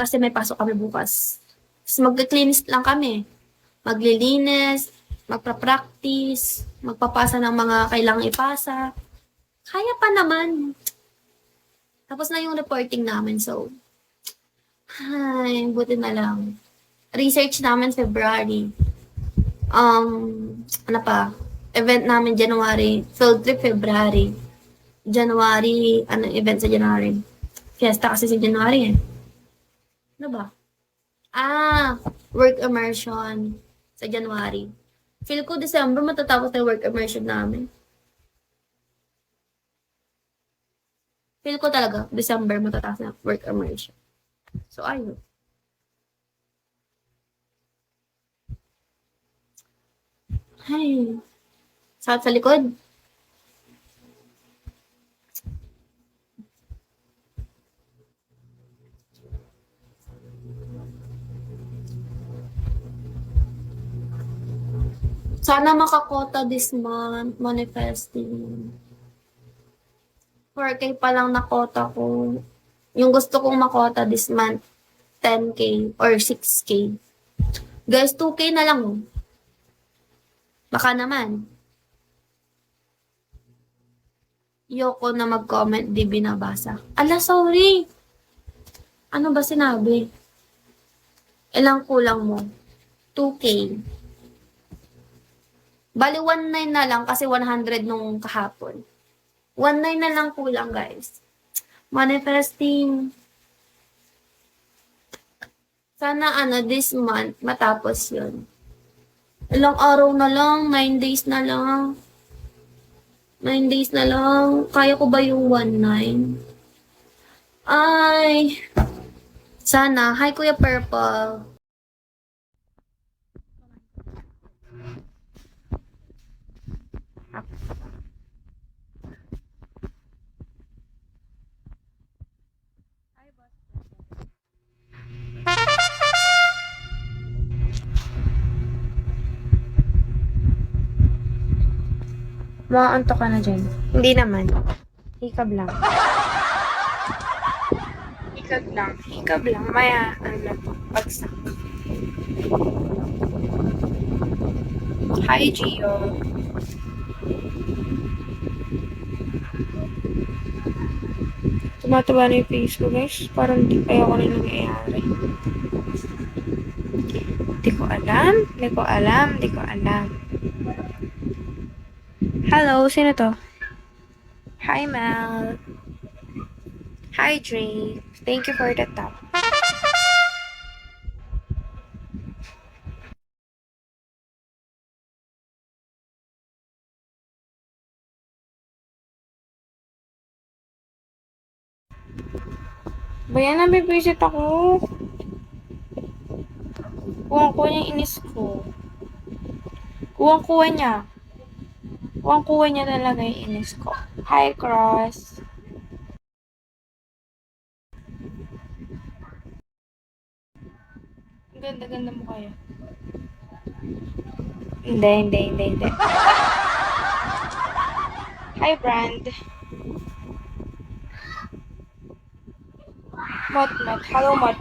Kasi may pasok kami bukas. Tapos mag-cleanist lang kami. Maglilinis, magpa-practice, magpapasa ng mga kailangang ipasa. Kaya pa naman. Tapos na yung reporting namin, so, ay, buti na lang. Research namin February. Ano pa? Event namin January. Field trip February. January, ano event sa January? Fiesta kasi sa January eh. Ano ba? Work immersion sa January. Feel ko December matatapos na work immersion namin. Feel ko talaga, December matatapos na work immersion. So, ayun. Ay, sakit sa likod. Sana makakota this month, manifesting. 4K pa lang nakota ko. Yung gusto kong makota this month, 10K or 6K. Guys, 2K na lang. Baka naman. Yoko na mag-comment, di binabasa. Ala, sorry. Ano ba sinabi? Ilang kulang mo? 2K. Bali, 1.9 na lang kasi 100 nung kahapon. 1.9 na lang kulang, guys. Manifesting. Sana, this month, matapos yun. Ilang araw na lang, 9 days na lang. 9 days na lang. Kaya ko ba yung 1.9? Ay, sana. Hi, Kuya Purple. Maanto ka na dyan. Hindi naman. Hikab lang. Hikab lang. Hikab lang. Maya, bagsak. Hi, Gio. Tumataba na yung face ko, guys. Parang di kaya ko na nangyayari. Di ko alam. Di ko alam. Di ko alam. Hello, sino to? Hi, Mel. Hi, Drake. Thank you for the top. Bayan, nabibisit ako. Kuwang-kuha niya yung inis ko. Kuwang-kuha niya. Kuwang-kuha niya talaga yung inis ko. Hi, Cross. Ganda-ganda mo kaya. Hindi. Hi, Brand. Mot. Hello, Mot.